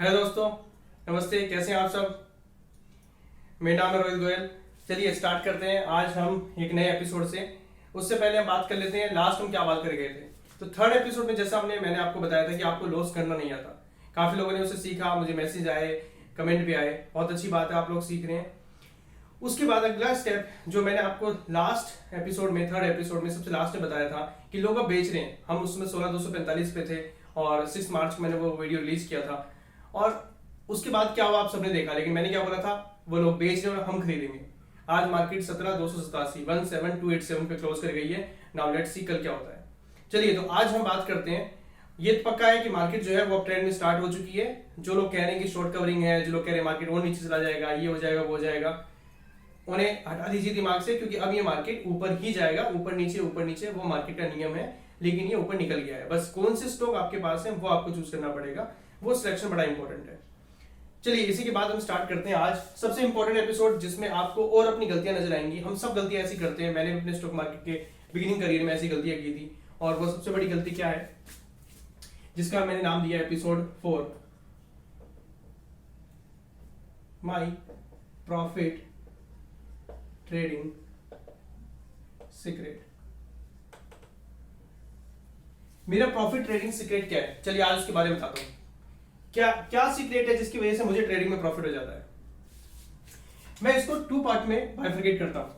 Hello दोस्तों, नमस्ते। कैसे हैं आप सब? मेरा नाम है रोहित गोयल। चलिए स्टार्ट करते हैं आज हम एक नए एपिसोड से। उससे पहले हम बात कर लेते हैं लास्ट हम क्या बात कर गए थे। तो थर्ड एपिसोड में जैसा मैंने आपको बताया था कि आपको लॉस करना नहीं आता। काफी लोगों ने उसे सीखा, मुझे मैसेज आए, कमेंट भी आए। बहुत अच्छी बात है, आप लोग सीख रहे हैं। उसके बाद अगला स्टेप जो मैंने आपको लास्ट एपिसोड में, थर्ड एपिसोड में सबसे लास्ट में बताया था कि लोग अब बेच रहे हैं। हम उसमें 16,245 पे थे और 6 मार्च को मैंने वो वीडियो रिलीज किया था। और उसके बाद क्या हुआ आप सबने देखा, लेकिन मैंने क्या बोला था, वो लोग बेच रहे हैं और हम खरीदेंगे। आज मार्केट 17,287 17,287 पे क्लोज कर गई है। नाउ लेट्स सी कल क्या होता है। चलिए तो आज हम बात करते हैं। ये पक्का है कि मार्केट जो है वो ट्रेंड में स्टार्ट हो चुकी है। जो लोग कह रहे हैं कि शॉर्ट कवरिंग है, जो लोग कह रहे हैं मार्केट और नीचे चला जाएगा, ये हो जाएगा, वो हो जाएगा, उन्हें हटा दीजिए दिमाग से, क्योंकि अब ये मार्केट ऊपर ही जाएगा। ऊपर नीचे वो मार्केट का नियम है, लेकिन ये ऊपर निकल गया है। बस कौन से स्टॉक आपके पास है वो आपको चूज करना पड़ेगा। वो सिलेक्शन बड़ा इंपॉर्टेंट है। चलिए इसी के बाद हम स्टार्ट करते हैं आज सबसे इंपॉर्टेंट एपिसोड, जिसमें आपको और अपनी गलतियां नजर आएंगी। हम सब गलतियां ऐसी करते हैं। मैंने अपने स्टॉक मार्केट के बिगिनिंग करियर में ऐसी गलतियां की थी। और वो सबसे बड़ी गलती क्या है, जिसका मैंने नाम दिया episode 4, my profit trading secret. मेरा प्रॉफिट ट्रेडिंग सीक्रेट क्या है, चलिए आज उसके बारे में बताता हूं। क्या सीक्रेट है जिसकी वजह से मुझे ट्रेडिंग में प्रॉफिट हो जाता है। मैं इसको 2 पार्ट में बाइफरकेट करता हूं।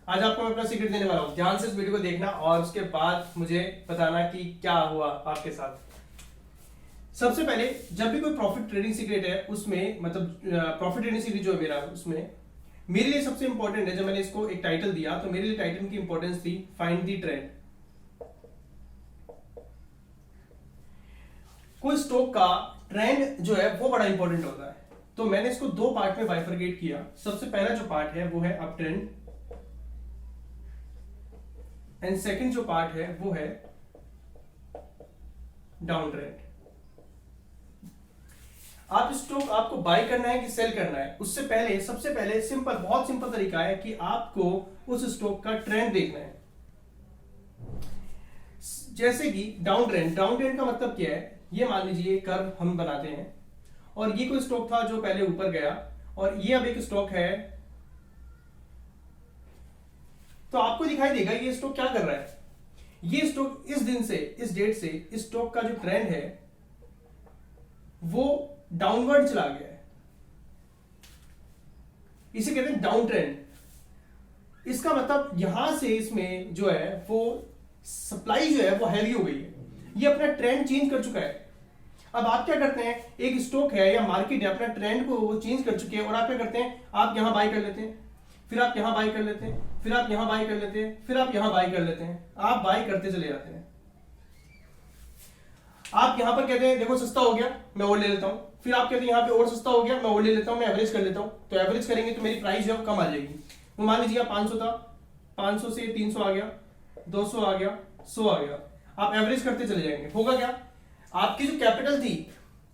आज आपको मैं अपना सीक्रेट देने वाला हूं। ध्यान से इस वीडियो को देखना और उसके बाद मुझे बताना कि क्या हुआ आपके साथ। सबसे पहले, जब भी कोई प्रॉफिट ट्रेडिंग सीक्रेट है उसमें, मतलब प्रॉफिट ट्रेडिंग सीक्रेट जो है मेरा, उसमें मेरे लिए सबसे इंपॉर्टेंट है। जब मैंने इसको एक टाइटल दिया तो मेरे लिए टाइटल की इंपॉर्टेंस थी फाइंड दी ट्रेंड। कोई स्टॉक का ट्रेंड जो है वो बड़ा इंपॉर्टेंट होता है। तो मैंने इसको 2 पार्ट में बाइफरकेट किया। सबसे पहला जो पार्ट है वो है अप ट्रेंड, एंड सेकंड जो पार्ट है वो है डाउन ट्रेंड। आप स्टॉक आपको बाय करना है कि सेल करना है, उससे पहले सबसे पहले सिंपल, बहुत सिंपल तरीका है कि आपको उस स्टॉक का ट्रेंड देखना है। जैसे कि डाउन ट्रेंड का मतलब क्या है, ये मान लीजिए कर्व हम बनाते हैं और ये कोई स्टॉक था जो पहले ऊपर गया और ये अब एक स्टॉक है। तो आपको दिखाई देगा ये स्टॉक क्या कर रहा है। ये स्टॉक इस दिन से, इस डेट से, इस स्टॉक का जो ट्रेंड है वो डाउनवर्ड चला गया है। इसे कहते हैं डाउन ट्रेंड। इसका मतलब यहां से इसमें जो है वो सप्लाई जो है वो हैवी हो गई है। ये अपना ट्रेंड चेंज कर चुका है। अब आप क्या करते हैं, एक स्टॉक है या मार्केट है, अपना ट्रेंड को वो चेंज कर चुके हैं और आप क्या करते हैं, आप यहां बाय कर लेते हैं, फिर आप यहां बाय कर लेते हैं, फिर आप यहां बाय कर लेते हैं, फिर आप यहां बाय कर लेते हैं। आप बाय करते चले जाते हैं। आप यहां पर कहते हैं देखो सस्ता हो गया, मैं और ले लेता हूं। फिर आप कहते हैं यहां पे और सस्ता हो गया, मैं और ले लेता हूं, मैं एवरेज कर लेता हूं। तो एवरेज करेंगे तो मेरी प्राइस जो है कम आ जाएगी। वो मान लीजिए 500 था, 500 से 300 आ गया, 200 आ गया, 100 आ गया। आप एवरेज करते चले जाएंगे। होगा क्या, आपकी जो कैपिटल थी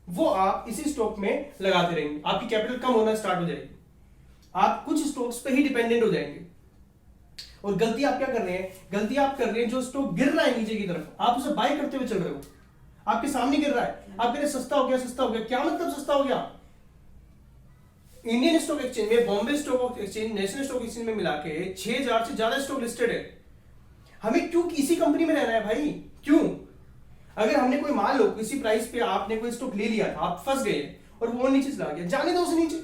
वो आप इसी स्टॉक में लगाते रहेंगे। आपकी कैपिटल कम होना स्टार्ट हो जाएगी। आप कुछ स्टॉक्स पे ही डिपेंडेंट हो जाएंगे। और गलती आप क्या कर रहे हैं, गलती आप कर रहे हैं, जो स्टॉक गिर रहा है नीचे की तरफ, आप उसे बाय करते हुए चल रहे हो। आपके सामने गिर रहा है, आप कह रहे सस्ता हो गया, सस्ता हो गया। क्या मतलब सस्ता हो गया? इंडियन स्टॉक एक्सचेंज में, Bombay stock exchange, national stock exchange में मिला के 6,000 से ज्यादा स्टॉक लिस्टेड है। हमें क्यों किसी कंपनी में रहना है भाई? क्यों? अगर हमने कोई, मान लो किसी प्राइस पे आपने कोई स्टॉक ले लिया था, आप फंस गए और वो नीचे चला गया, जाने दो उसे नीचे।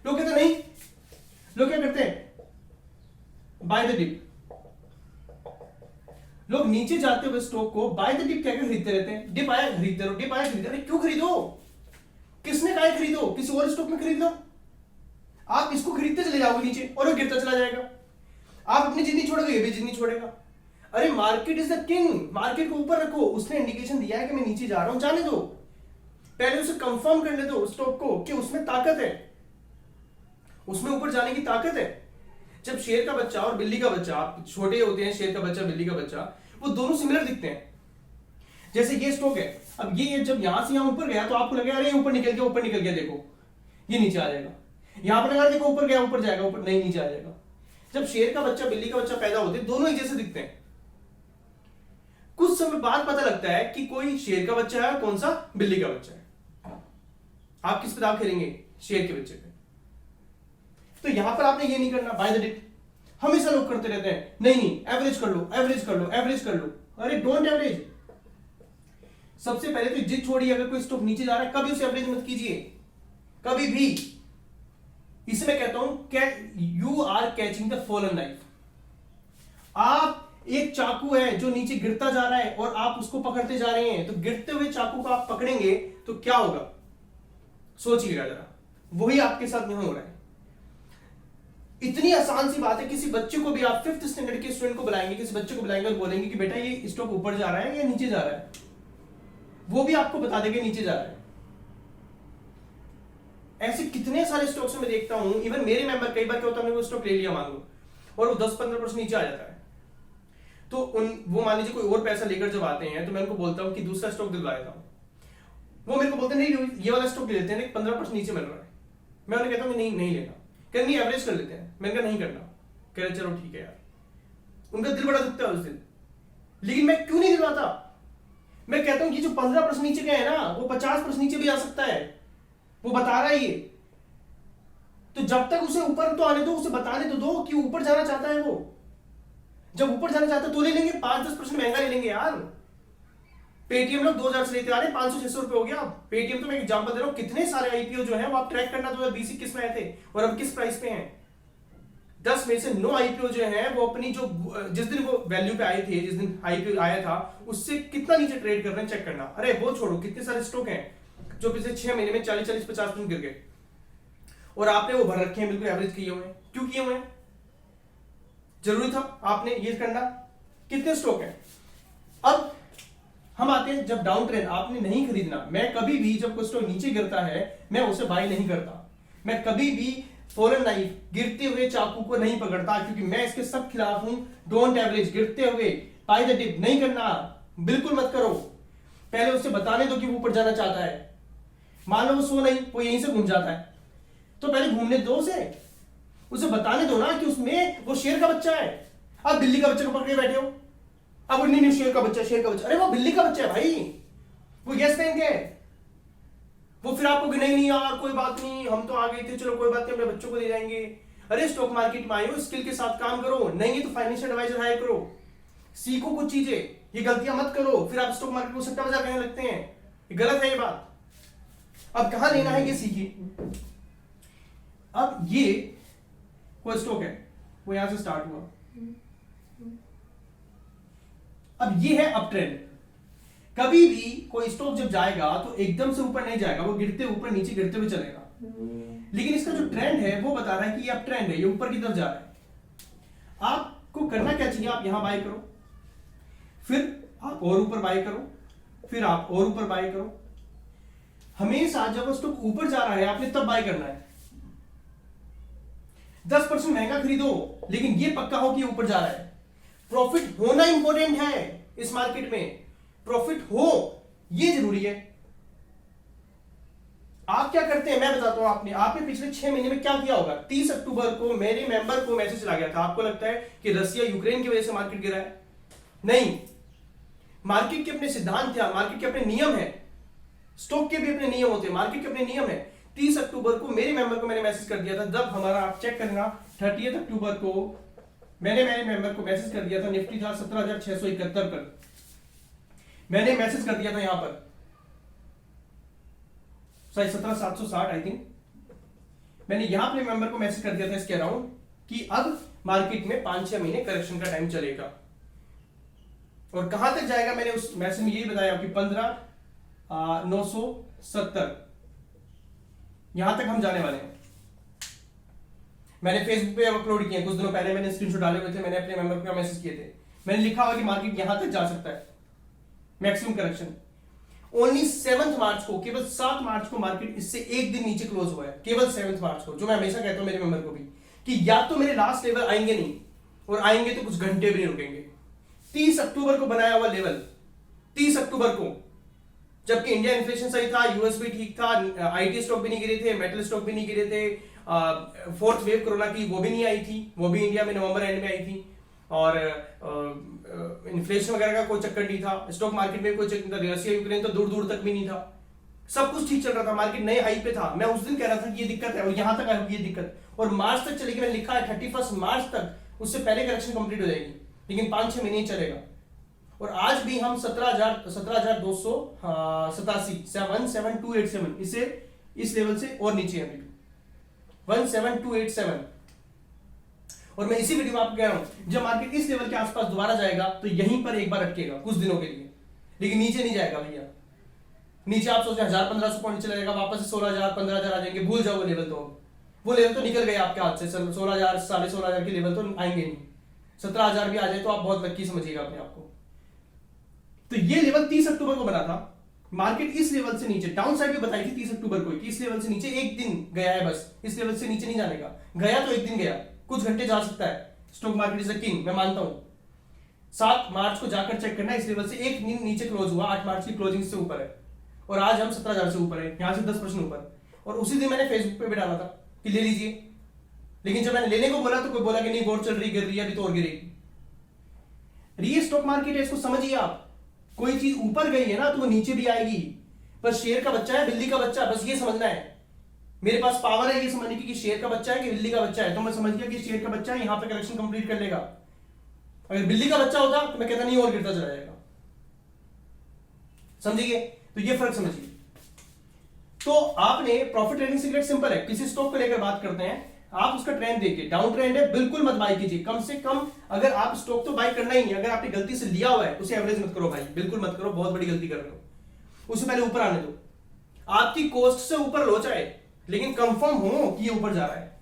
लोग कहते नहीं, लोग क्या करते हैं, बाय द डिप। लोग नीचे जाते हुए स्टॉक को बाय द डिप क्या खरीदते रहते हैं। डिप आया खरीदते रहो, डिप आया खरीदते रहो। क्यों खरीदो? किसने कहा खरीदो? किसी और स्टॉक में खरीद लो। आप इसको खरीदते चले जाओगे नीचे और वो गिरता चला जाएगा। आप अपनी जिंदगी छोड़ोगे, ये भी जिंदगी छोड़ेगा। अरे market is the king, market को ऊपर रखो। उसने इंडिकेशन दिया है कि मैं नीचे जा रहा हूं, जाने दो। पहले उसे कंफर्म करने दो स्टॉक को कि उसमें ताकत है, उसमें ऊपर जाने की ताकत है। जब शेर का बच्चा और बिल्ली का बच्चा, आप छोटे होते हैं, शेर का बच्चा, बिल्ली का बच्चा, वो दोनों सिमिलर दिखते हैं। जैसे ये स्टॉक है, अब ये जब यहां से यहां ऊपर गया तो आपको लगेगा अरे ऊपर निकल गया, ऊपर निकल गया, देखो ये नीचे आ जाएगा। यहां पर लगा देखो ऊपर गया, ऊपर जाएगा, ऊपर नहीं, नीचे आ जाएगा। जब शेर का बच्चा बिल्ली का बच्चा पैदा होते हैं, दोनों एक जैसे दिखते हैं। कुछ समय बाद पता लगता है कि कोई शेर का बच्चा है और कौन सा बिल्ली का बच्चा है। आप किस पे दाव खेलेंगे? शेयर के बच्चे पे। तो यहां पर आपने ये नहीं करना बाय द डिप। हमेशा लोग करते रहते हैं, नहीं नहीं एवरेज कर लो, एवरेज कर लो, एवरेज कर लो। अरे डोंट एवरेज। सबसे पहले तो जिद छोड़िए, अगर कोई स्टॉक नीचे जा रहा है कभी उसे एवरेज मत कीजिए, कभी भी। इसमें कहता हूं you are catching the fallen knife. आप एक चाकू है जो नीचे गिरता जा रहा है और आप उसको पकड़ते जा रहे हैं, तो गिरते हुए चाकू को आप पकड़ेंगे तो क्या होगा? सोचिएगा जरा, वही आपके साथ यहां हो रहा है। इतनी आसान सी बात है, किसी बच्चे को भी आप 5th स्टैंडर्ड के स्टूडेंट को बुलाएंगे, किसी बच्चे को बुलाएंगे और बोलेंगे कि बेटा ये स्टॉक ऊपर जा रहा है या नीचे जा रहा है, वो भी आपको बता देंगे नीचे जा रहा है। ऐसे कितने सारे स्टॉक्स में देखता हूं, इवन मेरे मेंबर कई बार क्या होता है, वो स्टॉक ले लिया मान लो और वो 10-15% नीचे आ जाता है, तो वो मान लीजिए कोई और पैसा लेकर जब आते हैं तो मैं उनको बोलता हूं कि दूसरा स्टॉक दिलवा देता हूं। वो मेरे को बोलते हैं नहीं ये वाला स्टॉक ले लेते हैं, 15% नीचे मिल रहा है। मैं उन्हें कहता हूं नहीं नहीं लेना, कहते नहीं एवरेज कर लेते हैं। मैंने कहा नहीं करना, कह रहे चलो ठीक है यार। उनका दिल बड़ा दुखता है उस दिन, लेकिन मैं क्यों नहीं दिलवाता? मैं कहता हूं कि जो 15% नीचे गए हैं ना, वो 50% नीचे भी आ सकता है, वो बता रहा है ये। तो जब तक उसे ऊपर तो आने दो, उसे बताने तो दो कि ऊपर जाना चाहता है वो। जब ऊपर जाना चाहता है तो ले लेंगे, 5-10% महंगा ले लेंगे यार। पेटीएम लोग 2000 से लेते आ रहे हैं, 500-600 रुपए हो गया। पेटीएम तो मैं एग्जांपल दे रहा हूं, कितने सारे आईपीओ जो है वो आप ट्रैक करना, 2020-21 में आए थे और अब किस प्राइस पे हैं। 10 में से 9 आईपीओ जो है वो अपनी जो जिस दिन वो वैल्यू पे आए थे, जिस दिन आईपीओ आया था उससे कितना नीचे ट्रेड कर रहे हैं चेक करना। अरे वो छोड़ो, कितने सारे स्टॉक हैं जो पिछले 6 महीने में 40-50% गिर गए और आपने वो भर रखे हैं, बिल्कुल एवरेज किए हुए हैं। क्यों किए हुए हैं? जरूरी था आपने ये करना? कितने स्टॉक हैं? अब हम आते हैं जब डाउन ट्रेंड, आपने नहीं खरीदना। मैं कभी भी जब कोई स्टॉक नीचे गिरता है मैं उसे बाय नहीं करता। मैं कभी भी फॉलन नाइफ, गिरते हुए चाकू को नहीं पकड़ता, क्योंकि मैं इसके सब खिलाफ हूं। डोंट एवरेज, गिरते हुए बाय द डिप नहीं करना, बिल्कुल मत करो। पहले उसे बताने दो कि वो ऊपर जाना चाहता है। मान लो वो सो नहीं, वो यहीं से घूम जाता है, तो पहले घूमने दो उसे बताने दो ना कि उसमें वो शेर का बच्चा है। आप बिल्ली का बच्चे को पकड़ के बैठे हो, अब नहीं नहीं शेर का बच्चा, शेर का बच्चा। अरे वो बिल्ली का बच्चा है भाई, वो यस बैंक है। वो फिर आपको नहीं नहीं यार कोई बात नहीं, हम तो आ गए थे, चलो कोई बात नहीं, अपने बच्चों को दे जाएंगे। अरे स्टॉक मार्केट में आए हो, स्किल के साथ काम करो, नहीं है तो फाइनेंशियल एडवाइजर हायर करो, सीखो कुछ चीजें, ये गलतियां मत करो। फिर आप स्टॉक मार्केट को सट्टा बाजार कहने लगते हैं, ये गलत है ये बात। अब कहां लेना है ये सीखिए। अब ये कोई स्टॉक है, वो यहां से स्टार्ट हुआ, अब ये है अप ट्रेंड। कभी भी कोई स्टॉक जब जाएगा तो एकदम से ऊपर नहीं जाएगा, वो गिरते ऊपर नीचे गिरते हुए चलेगा। लेकिन इसका जो ट्रेंड है वो बता रहा है कि ये अप ट्रेंड है, ये ऊपर की तरफ जा रहा है। आपको करना क्या चाहिए? आप यहां बाय करो, फिर आप और ऊपर बाय करो, फिर आप और ऊपर बाय करो। हमेशा जब वो स्टॉक ऊपर जा रहा है आपने तब बाय करना है। 10% महंगा खरीदो, लेकिन ये पक्का हो कि ऊपर जा रहा है। प्रॉफिट होना इंपॉर्टेंट है इस मार्केट में, प्रॉफिट हो ये जरूरी है। आप क्या करते हैं मैं बताता हूं। आपने पिछले 6 महीने में क्या किया होगा? 30 अक्टूबर को मेरे मेंबर को मैसेज आ गया था, आपको लगता है कि रसिया यूक्रेन की वजह से मार्केट गिरा है? नहीं, मार्केट के अपने सिद्धांत थे, मार्केट के अपने नियम है, स्टॉक के भी अपने नियम होते हैं, मार्केट के अपने नियम है। 30 अक्टूबर को मेरे मेंबर को मैंने मैसेज कर दिया था, जब हमारा आप चेक करना 30 अक्टूबर को मैंने मेरे मेंबर को मैसेज कर दिया था, निफ्टी था 17,671 पर, मैंने मैसेज कर दिया था यहां पर 17,760 आई थिंक। मैंने यहां अपने मेंबर को मैसेज कर दिया था इसके अराउंड कि अब मार्केट में 5-6 महीने करेक्शन का टाइम चलेगा। और कहां तक जाएगा मैंने उस मैसेज में यही बताया कि 15,970 यहां तक हम जाने वाले हैं। मैंने फेसबुक पे अपलोड किए कुछ दिनों पहले, मैंने स्क्रीनशॉट डाले हुए थे, मैंने अपने मेंबर को मैसेज किए थे, मैंने लिखा हुआ कि मार्केट यहां तक जा सकता है, मैक्सिमम करेक्शन। ओनली 7 मार्च को, केवल 7 मार्च को मार्केट इससे एक दिन नीचे क्लोज हुआ है, केवल 7 मार्च को। जो मैं हमेशा कहता हूं मेरे मेंबर को भी कि या तो मेरे लास्ट लेवल आएंगे नहीं, और आएंगे तो कुछ घंटे भी नहीं रुकेंगे। 30 अक्टूबर को बनाया हुआ लेवल, 30 अक्टूबर को, जबकि इंडिया इन्फ्लेशन सही था, यूएस भी ठीक था, आईटी स्टॉक भी नहीं गिरे थे, मेटल स्टॉक भी नहीं गिरे थे, फोर्थ वेव कोरोना की वो भी नहीं आई थी, वो भी इंडिया में नवंबर एंड में आई थी, और इन्फ्लेशन वगैरह का कोई चक्कर नहीं था, स्टॉक मार्केट में कोई चक्कर नहीं था, रशिया यूक्रेन तो दूर दूर तक भी नहीं था, सब कुछ ठीक चल रहा था, मार्केट नए हाई पे था। मैं उस दिन कह रहा था कि ये दिक्कत है और यहां तक आई ये दिक्कत, और मार्च तक चलेगी। मैंने लिखा है 31 मार्च तक, उससे पहले करेक्शन कंप्लीट हो जाएगी, लेकिन 5-6 महीने ही चलेगा। और आज भी हम 17,287 इसे इस लेवल से और नीचे है अभी 17,287। और मैं इसी वीडियो में आपको कह रहा हूं, जब मार्केट इस लेवल के आसपास दोबारा जाएगा तो यहीं पर एक बार अटकेगा कुछ दिनों के लिए, लेकिन नीचे नहीं जाएगा भैया। नीचे आप सोचें 1,000-1,500 पॉइंट चला जाएगा, वापस से 16,000-15,000 आ जाएंगे, भूल जाओ वो लेवल। तो वो लेवल तो निकल गए आपके हाथ से। 16,000 16,500 के लेवल तो आएंगे नहीं। 17,000 भी आ जाए तो आप बहुत लक्की समझिएगा अपने आप को। तो ये लेवल 30 अक्टूबर को बना था। मार्केट इस लेवल से नीचे, डाउन साइड भी बताई थी 30 अक्टूबर को कि इस लेवल से नीचे एक दिन गया है, बस इस लेवल से नीचे नहीं जाने का। गया तो एक दिन गया, कुछ घंटे जा सकता है। Stock market is a king, मैं मानता हूं। 7 मार्च को जाकर चेक करना, इस लेवल से एक दिन नीचे क्लोज हुआ, 8 मार्च की क्लोजिंग से ऊपर है, और आज हम 17,000 से ऊपर है, यहां से 10% ऊपर। और उसी दिन मैंने फेसबुक पे भी डाला था कि ले लीजिए, लेकिन जब मैंने लेने को बोला तो कोई बोला कि नहीं बोर्ड चल रही, गिर रही है, अभी तो और गिरेगी। ये स्टॉक मार्केट है, इसको समझिए आप। कोई चीज ऊपर गई है ना तो वो नीचे भी आएगी, पर शेर का बच्चा है बिल्ली का बच्चा, बस ये समझना है। मेरे पास पावर है ये समझने की कि शेर का बच्चा है कि बिल्ली का बच्चा है, तो मैं समझ गया कि शेर का बच्चा है, यहां पे करेक्शन कंप्लीट कर लेगा। अगर बिल्ली का बच्चा होता तो मैं कहता नहीं और गिरता चला जाएगा। समझिए, तो ये फर्क समझिए। तो आपने प्रॉफिट ट्रेडिंग सीक्रेट सिंपल है, किसी स्टॉक को लेकर बात करते हैं, आप उसका ट्रेंड देखिए, डाउन ट्रेंड है बिल्कुल मत बाय कीजिए। कम से कम अगर आप स्टॉक तो बाय करना ही नहीं, अगर आपने गलती से लिया हुआ है उसे एवरेज मत करो भाई, बिल्कुल मत करो, बहुत बड़ी गलती कर रहे हो। उससे पहले ऊपर आने दो, आपकी कॉस्ट से ऊपर लो चाहे, लेकिन कंफर्म हो कि ये ऊपर जा रहा है,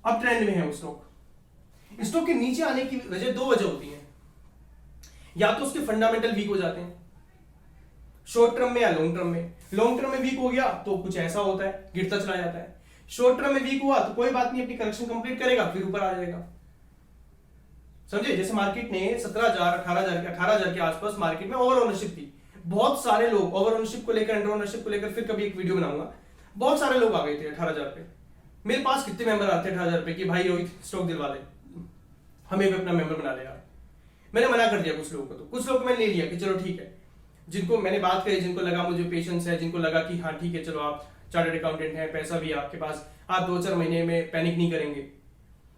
अब ट्रेंड में है उस स्टॉक। स्टॉक के नीचे आने की वजह 2 वजह होती है, या तो उसके फंडामेंटल वीक हो जाते हैं शॉर्ट टर्म में या लॉन्ग टर्म में। लॉन्ग टर्म में वीक हो गया तो कुछ ऐसा होता है, गिरता चला जाता है। शॉर्ट टर्म में वीक हुआ तो कोई बात नहीं, अपनी करेक्शन कंप्लीट करेगा, फिर ऊपर आ जाएगा। समझे, जैसे मार्केट ने 17,000 18,000 के आसपास मार्केट में ओवर ओनरशिप थी। बहुत सारे लोग ओवर ओनरशिप को लेकर, अंडर ओनरशिप को लेकर, फिर कभी एक वीडियो बनाऊंगा। बहुत सारे लोग आ गए थे 18,000 पे। मेरे पास कितने मेंबर आते हैं 18,000 पे कि भाई रोहित स्टॉक दिलवा दे, हमें भी अपना मेंबर बना लेगा। मैंने मना कर दिया कुछ लोगों को, तो कुछ लोग मैंने ले लिया कि चलो ठीक है। जिनको मैंने बात करी, जिनको लगा मुझे पेशेंस है, जिनको लगा कि हाँ ठीक है चलो आप चार्टर्ड अकाउंटेंट हैं, पैसा भी आपके पास, आप 2-4 महीने में पैनिक नहीं करेंगे,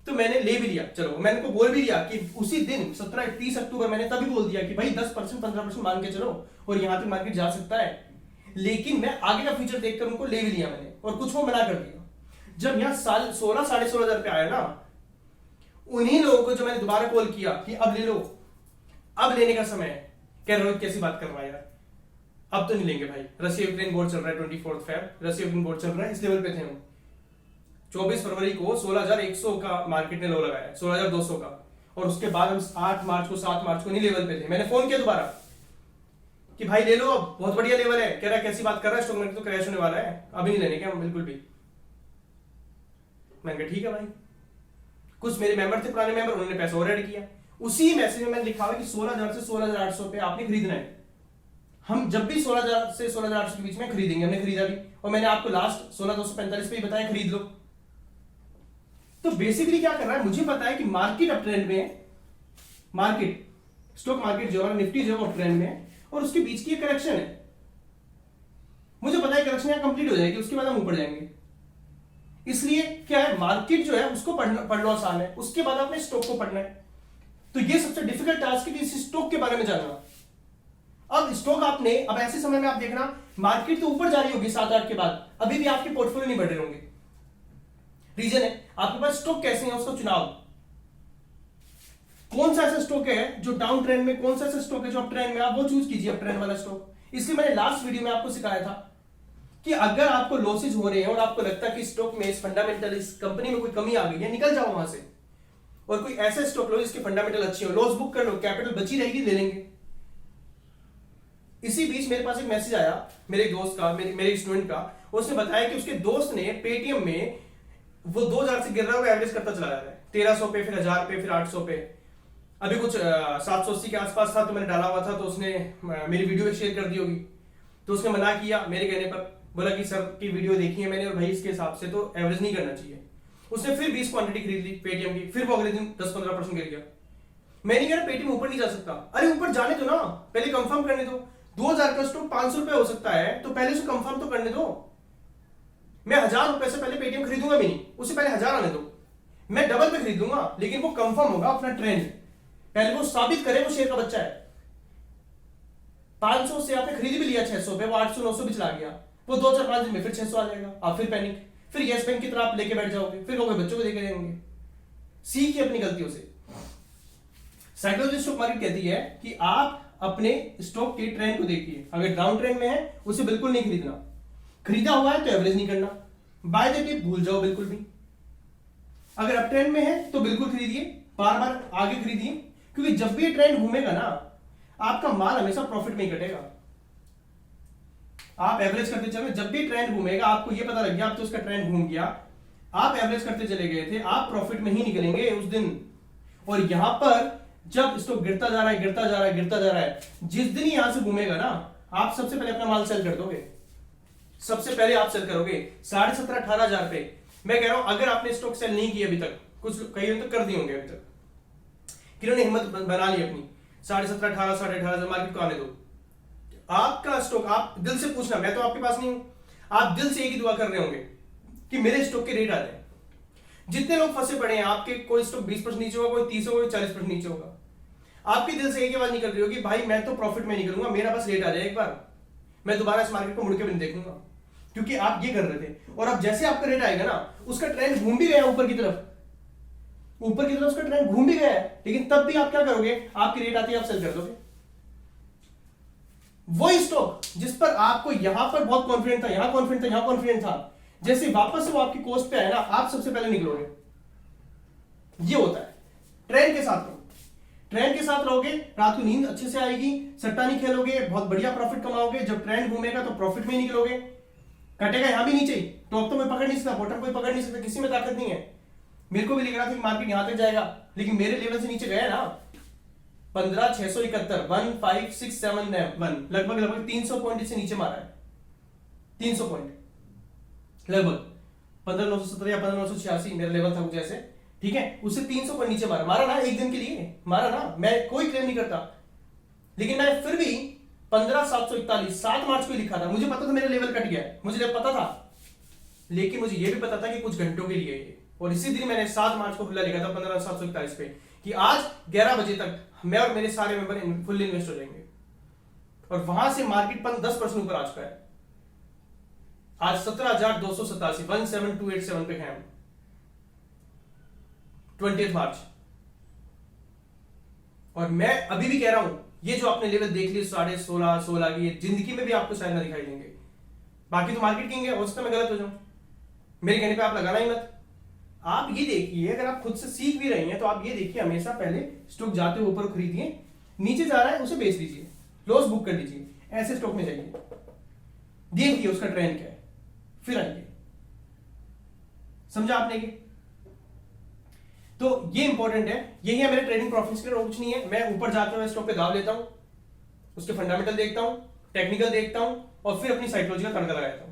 तो मैंने ले भी लिया। चलो मैंने उनको बोल भी दिया कि उसी दिन 30 अक्टूबर मैंने तभी बोल दिया कि भाई 10% 15% मान के चलो, और यहां तक मार्केट जा सकता है। लेकिन मैं आगे का फ्यूचर देखकर उनको ले भी लिया मैंने, और कुछ को मना कर दिया। जब यहाँ 16,000-16,500 पे आया ना, उन्हीं लोगों को जो मैंने दोबारा कॉल किया कि अब ले लो, अब लेने का समय है, कह रोहित कैसी बात कर रहा है यार, अब तो नहीं लेंगे भाई। रशिया यूक्रेन वॉर चल रहा है, 24 फेब रशिया यूक्रेन वॉर चल रहा है, इस लेवल पे थे हम। 24 फरवरी को 16,100 का मार्केट ने लो लगाया, 16,200 का, और उसके बाद हम 8 मार्च को 7 मार्च को नहीं लेवल पे थे। मैंने फोन किया दोबारा कि भाई ले लो, अब बहुत बढ़िया लेवल है। कह रहा है कैसी बात कर रहा है, स्टॉक मार्केट तो क्रैश होने वाला है, अभी नहीं लेने क्या बिल्कुल भी। मैंने कहा ठीक है भाई। कुछ मेरे मेंबर थे पुराने मेंबर, उन्होंने पैसा और ऐड किया। उसी मैसेज में मैंने लिखा हुआ कि 16,000 से 16,800 पे आपने खरीदना है। हम जब भी 16,000 से 16,800 के बीच में खरीदेंगे, हमने खरीदा भी, और मैंने आपको लास्ट 16,245 पे ही बताया खरीद लो। तो बेसिकली क्या कर रहा है, मुझे पता है कि मार्केट अप ट्रेंड में है, मार्केट स्टॉक मार्केट जो है निफ्टी जो है वो ट्रेंड में है, और उसके बीच की करेक्शन है। मुझे पता है करेक्शन यहां कंप्लीट हो जाएगी, उसके बाद हम ऊपर जाएंगे। इसलिए क्या है, मार्केट जो है उसको पढ़ लो आसान है, उसके बाद आपने स्टॉक को पढ़ना है। तो ये सबसे डिफिकल्ट टास्क है कि इस स्टॉक के बारे में जानना। अब स्टॉक आपने, अब ऐसे समय में आप देखना मार्केट तो ऊपर जा रही होगी 7-8 के बाद, अभी भी आपके पोर्टफोलियो नहीं बढ़ रहे होंगे। रीजन है आपके पास स्टॉक कैसे है, उसका चुनाव। कौन सा ऐसा स्टॉक है जो डाउन ट्रेंड में, कौन सा ऐसा स्टॉक है जो अप ट्रेंड में, आप वो चूज कीजिए अप ट्रेंड वाला स्टॉक। इसलिए मैंने लास्ट वीडियो में आपको सिखाया था कि अगर आपको लॉसेज हो रहे हैं और आपको लगता है कि स्टॉक में इस फंडामेंटल, इस कंपनी में कोई कमी आ गई है, निकल जाओ वहां से और कोई ऐसा स्टॉक लो जिसके फंडामेंटल अच्छे हो, लॉस बुक कर लो, कैपिटल बची रहेगी, ले लेंगे। इसी बीच मेरे पास एक मैसेज आया मेरे दोस्त का, मेरे स्टूडेंट का। उसने बताया कि उसके दोस्त ने पेटीएम में, वो 2,000 से गिर रहा है, वो एवरेज करता चला जा रहा है 1,300 पे, फिर 1,000 पे, फिर 800 पे, अभी कुछ 780 के आसपास था। तो मैंने डाला हुआ था, तो उसने मेरी वीडियो शेयर कर दी होगी, तो उसने मना किया मेरे कहने पर, बोला कि सर की वीडियो देखी है मैंने और भाई इसके हिसाब से तो एवरेज नहीं करना चाहिए। उसने फिर 20 क्वांटिटी खरीद ली पेटीएम की, फिर वो अगले दिन 10-15% गिर गया। मैं नहीं कह रहा पेटीएम ऊपर नहीं जा सकता, अरे ऊपर जाने दो ना, पहले कंफर्म करने दो। 2000 का स्टॉक 500 रुपए हो सकता है, तो पहले से कंफर्म तो करने दो। मैं 1000 रुपए से पहले पेटीएम खरीदूंगा भी नहीं, उससे पहले 1000 आने दो। मैं डबल पे खरीदूंगा, लेकिन वो कंफर्म होगा अपना ट्रेंड, पहले वो साबित करे वो शेयर का बच्चा है। 500 से आपने खरीद भी लिया 600 पे, वो 800 900 भी चला गया, वो 2-4-5 दिन में फिर 600 आ जाएगा, आप फिर पैनिक, फिर यस बैंक की तरह आप लेके बैठ जाओगे, फिर कहोगे बच्चों को देके देंगे। सीखिए अपनी गलतियों से। साइकोलॉजी स्टॉक मार्केट कहती है कि आप अपने स्टॉक के ट्रेंड को देखिए, अगर डाउन ट्रेंड में है उसे बिल्कुल नहीं खरीदना, खरीदा हुआ है तो एवरेज नहीं करना, बाय द डिप भूल जाओ बिल्कुल भी। अगर अप ट्रेंड में है तो बिल्कुल खरीदिए, बार बार आगे खरीदिए, क्योंकि जब भी ये ट्रेंड घूमेगा ना, आपका माल हमेशा प्रॉफिट में ही कटेगा। आप एवरेज करते चले, जब भी ट्रेंड घूमेगा आपको ये पता लग गया अब तो उसका ट्रेंड घूम गया, आप एवरेज करते चले गए थे, आप प्रॉफिट में ही निकलेंगे उस दिन। और यहां पर जब स्टॉक गिरता जा रहा है, गिरता जा रहा है, गिरता जा रहा है, जिस दिन ही यहां से घूमेगा ना, आप सबसे पहले अपना माल सेल कर दोगे, सबसे पहले आप सेल करोगे 17,500-18,000 पे। मैं कह रहा हूं अगर आपने स्टॉक सेल नहीं किया अभी तक, कुछ कई तो कर दिए होंगे अभी तक, किन्होंने हिम्मत बना ली अपनी, 17,500 18,000 मार्केट को आने दो। आपका स्टॉक, आप दिल से पूछना, मैं तो आपके पास नहीं हूं, आप दिल से एक ही दुआ कर रहे होंगे कि मेरे स्टॉक के रेट आ जाए। जितने लोग फंसे पड़े हैं आपके, कोई स्टॉक 20% नीचे होगा, कोई 30 होगा, कोई 40% नीचे होगा, आपके दिल से एक ही बात निकल रही होगी, भाई मैं तो प्रॉफिट में निकलूंगा, मेरा बस रेट आ जाए एक बार, मैं दोबारा इस मार्केट को मुड़ के भी नहीं देखूंगा। क्योंकि आप ये कर रहे थे, और अब जैसे आपका रेट आएगा ना, उसका ट्रेंड घूम भी गया ऊपर की तरफ, ऊपर की तरफ उसका ट्रेंड घूम भी गया है, लेकिन तब भी आप क्या करोगे, आपकी रेट आती है आप सेल कर दोगे। वही स्टॉक जिस पर आपको यहां पर बहुत कॉन्फिडेंट था, यहां कॉन्फिडेंट था, यहां कॉन्फिडेंट था, जैसे वापस से वो आपकी कोस्ट पे आए ना, आप सबसे पहले निकलोगे। ये होता है ट्रेंड के साथ। ट्रेंड के साथ रहोगे, रात को नींद अच्छे से आएगी, सट्टा नहीं खेलोगे, बहुत बढ़िया प्रॉफिट कमाओगे। जब ट्रेंड घूमेगा तो प्रॉफिट में ही निकलोगे, कटेगा यहां भी नीचे, टॉप तो कोई पकड़ नहीं सकता, बॉटम कोई पकड़ नहीं सकता, किसी में ताकत नहीं है। मेरे को भी लग रहा था कि मार्केट यहां तक जाएगा, लेकिन मेरे लेवल से नीचे गया ना, 15,671 15671 लगभग 300 पॉइंट से नीचे मारा है, 300 पॉइंट लगभग 15,970 या 15,986 मेरा लेवल था कुछ ऐसे, ठीक है, उससे 300 पॉइंट नीचे मारा ना, एक दिन के लिए मारा ना, मैं कोई क्लेम नहीं करता, लेकिन मैं फिर भी 15,741 7 मार्च को लिखा था, मुझे पता था मेरा लेवल कट गया है, मुझे पता था, लेकिन मुझे यह भी पता था कि कुछ घंटों के लिए ये, और इसी दिन मैंने 7 मार्च को खुला लिखा था 15,741 पे कि आज 11 बजे तक मैं और मेरे सारे मेंबर फुल इन्वेस्ट हो जाएंगे, और वहां से मार्केट 10% ऊपर आ चुका है। आज 17,287 17287 पे है हम, 20 मार्च। और मैं अभी भी कह रहा हूं, ये जो आपने लेवल देख लिए 16.5 की, ये जिंदगी में भी आपको शायद ना दिखाई देंगे। बाकी तो मार्केट किंग है, हो सकता है मैं गलत हो जाऊं, मेरे कहने पे आप लगाना ही मत। आप ये देखिए, अगर आप खुद से सीख भी रहे हैं तो आप ये देखिए, हमेशा पहले स्टॉक जाते हुए ऊपर खरीदिए, नीचे जा रहा है उसे बेच दीजिए, लॉस बुक कर लीजिए, ऐसे स्टॉक में जाइए, देखिए उसका ट्रेंड क्या है, फिर आइए। समझा आपने? ये तो ये इंपॉर्टेंट है, यही है मेरे ट्रेडिंग प्रॉफिट्स के, और कुछ नहीं है। मैं ऊपर जाते हुए स्टॉक पे दाव लेता हूं, उसके फंडामेंटल देखता हूं, टेक्निकल देखता हूं, और फिर अपनी साइकोलॉजी का तड़का लगाता हूं।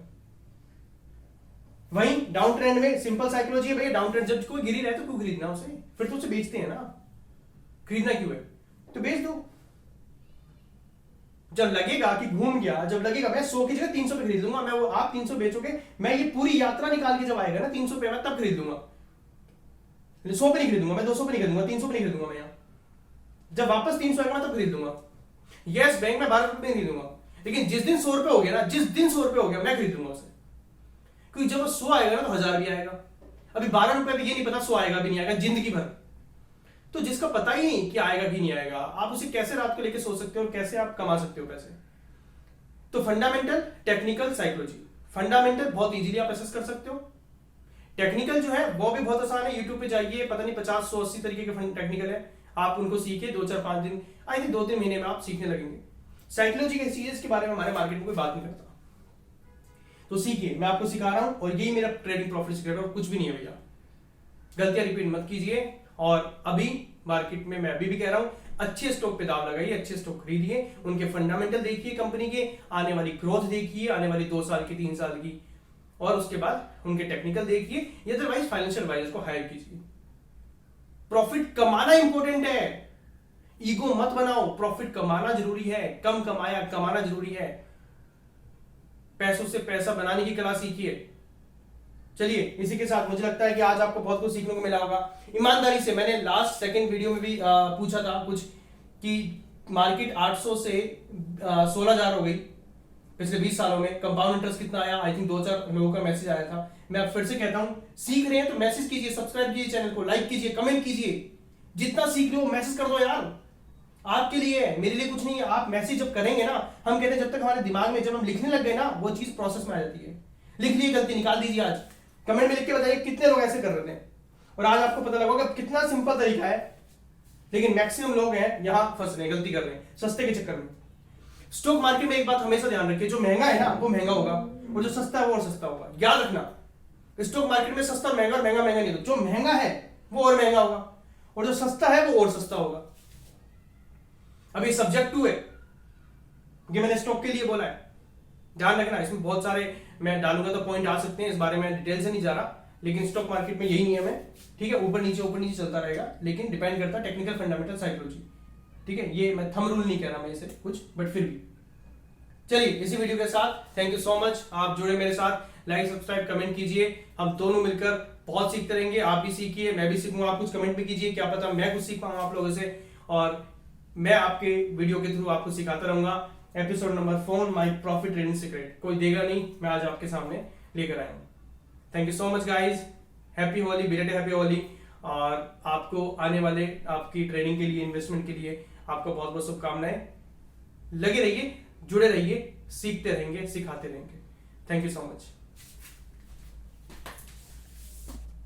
वहीं डाउन ट्रेंड में सिंपल साइकोलॉजी है, भैया डाउन ट्रेंड जब कोई गिरी रहा है तो क्यों खरीदना उसे, फिर तो उसे बेचते हैं ना, खरीदना क्यों है, तो बेच दो। जब लगेगा कि घूम गया, जब लगेगा मैं 100 की जगह 300 पे खरीद लूंगा, मैं वो आप 300 बेचोगे, मैं ये पूरी यात्रा निकाल के जब आएगा ना 300 पे, मैं तब खरीद लूंगा, 100 पे नहीं खरीदूंगा, मैं 200 पे नहीं खरीदूंगा, 300 पे नहीं खरीदूंगा, मैं जब वापस 300 आएगा तब खरीद लूंगा। यस बैंक में 12 रुपए नहीं खरीदूंगा, लेकिन जिस दिन 100 रुपए हो गया ना, जिस दिन 100 रुपए हो गया मैं खरीदूंगा उसे, क्योंकि जब वो 100 आएगा ना तो 1000 भी आएगा। अभी 12 रुपए पे ये नहीं पता 100 आएगा भी नहीं आएगा जिंदगी भर, तो जिसका पता ही नहीं कि आएगा कि नहीं आएगा, आप उसे कैसे रात को लेके सो सकते हो और कैसे आप कमा सकते हो पैसे। तो फंडामेंटल, टेक्निकल, साइकोलॉजी। फंडामेंटल बहुत इजीली आप एसेस कर सकते हो, टेक्निकल जो है वो भी बहुत आसान है, यूट्यूब पे जाइए, पता नहीं 50 100 80 तरीके के टेक्निकल है, आप उनको सीखिए, 2-4-5 दिन, आई थिंक 2-3 महीने में आप सीखने लगेंगे। साइकोलॉजी के चीजें के बारे में हमारे मार्केट में कोई बात नहीं करता, तो सीखिए, मैं आपको सिखा रहा हूं, और यही मेरा ट्रेडिंग प्रॉफिट सीक्रेट है, और कुछ भी नहीं है भैया। गलतियां रिपीट मत कीजिए, और अभी मार्केट में मैं अभी भी कह रहा हूं, अच्छे स्टॉक पे दाव लगाइए, अच्छे स्टॉक खरीदिए, उनके फंडामेंटल देखिए, कंपनी के आने वाली ग्रोथ देखिए, आने वाली 2 साल की 3 साल की, और उसके बाद उनके टेक्निकल देखिए, अदरवाइज फाइनेंशियल एडवाइजर को हायर कीजिए। प्रॉफिट कमाना इंपॉर्टेंट है, ईगो मत बनाओ, प्रॉफिट कमाना जरूरी है, कम कमाया कमाना जरूरी है, पैसों से पैसा बनाने की कला सीखिए। चलिए इसी के साथ मुझे लगता है कि आज आपको बहुत कुछ सीखने को मिला होगा। ईमानदारी से मैंने लास्ट सेकंड वीडियो में भी पूछा था कुछ कि मार्केट 800 से 16,000 हो गई पिछले 20 सालों में, कंपाउंड इंटरेस्ट कितना आया, आई थिंक 2-4 लोगों का मैसेज आया था। मैं अब फिर से कहता हूं, सीख रहे हैं तो मैसेज कीजिए, सब्सक्राइब कीजिए चैनल को, लाइक कीजिए, कमेंट कीजिए, जितना सीख रहे हो मैसेज कर दो यार, आपके लिए है, मेरे लिए कुछ नहीं है। आप मैसेज जब करेंगे ना, हम कहते हैं जब तक हमारे दिमाग में जब हम लिखने लग गए ना, वो चीज प्रोसेस में आ जाती है। लिख लिए, गलती निकाल दीजिए। आज कमेंट में लिख के बताइए कितने लोग ऐसे कर रहे थे, और आज आपको पता लगा कितना सिंपल तरीका है, लेकिन मैक्सिमम लोग हैं यहां फंस रहे हैं, गलती कर रहे हैं सस्ते के चक्कर में। स्टॉक मार्केट में एक बात हमेशा ध्यान रखिए, जो महंगा है ना वो महंगा होगा, और जो सस्ता है वो और सस्ता होगा। याद रखना, स्टॉक मार्केट में सस्ता और महंगा महंगा नहीं होता, जो महंगा है वो और महंगा होगा, और जो सस्ता है वो और सस्ता होगा। अभी सब्जेक्ट 2 है, ये मैंने स्टॉक के लिए बोला है, ध्यान रखना। इसमें बहुत सारे मैं डालूंगा तो पॉइंट आ सकते हैं, इस बारे में डिटेल से नहीं जा रहा, लेकिन स्टॉक मार्केट में यही नियम है, ठीक है। ऊपर नीचे चलता रहेगा, लेकिन डिपेंड करता है टेक्निकल फंडामेंटल साइकोलॉजी, ठीक है। ये मैं थंब रूल नहीं कह रहा मैं इसे कुछ, बट फिर भी चलिए इसी वीडियो के साथ थैंक यू सो मच, आप जुड़े मेरे साथ, लाइक सब्सक्राइब कमेंट कीजिए, हम दोनों मिलकर बहुत सीखते रहेंगे। आप भी सीखिए, मैं भी सीखूंगा, आप कुछ कमेंट भी कीजिए, क्या पता मैं कुछ सीख पाऊँ आप लोगों से, और मैं आपके वीडियो के थ्रू आपको सिखाता रहूंगा। Episode number 4, my profit trading secret, कोई देगा नहीं, मैं आज आपके सामने लेकर आया हूँ। Thank you so much guys, happy Holi, belated happy Holi, और आपको आने वाले आपकी ट्रेडिंग के लिए, इन्वेस्टमेंट के लिए आपको बहुत बहुत शुभकामनाएं। लगे रहिए, जुड़े रहिए, सीखते रहेंगे, सिखाते रहेंगे। Thank you so much.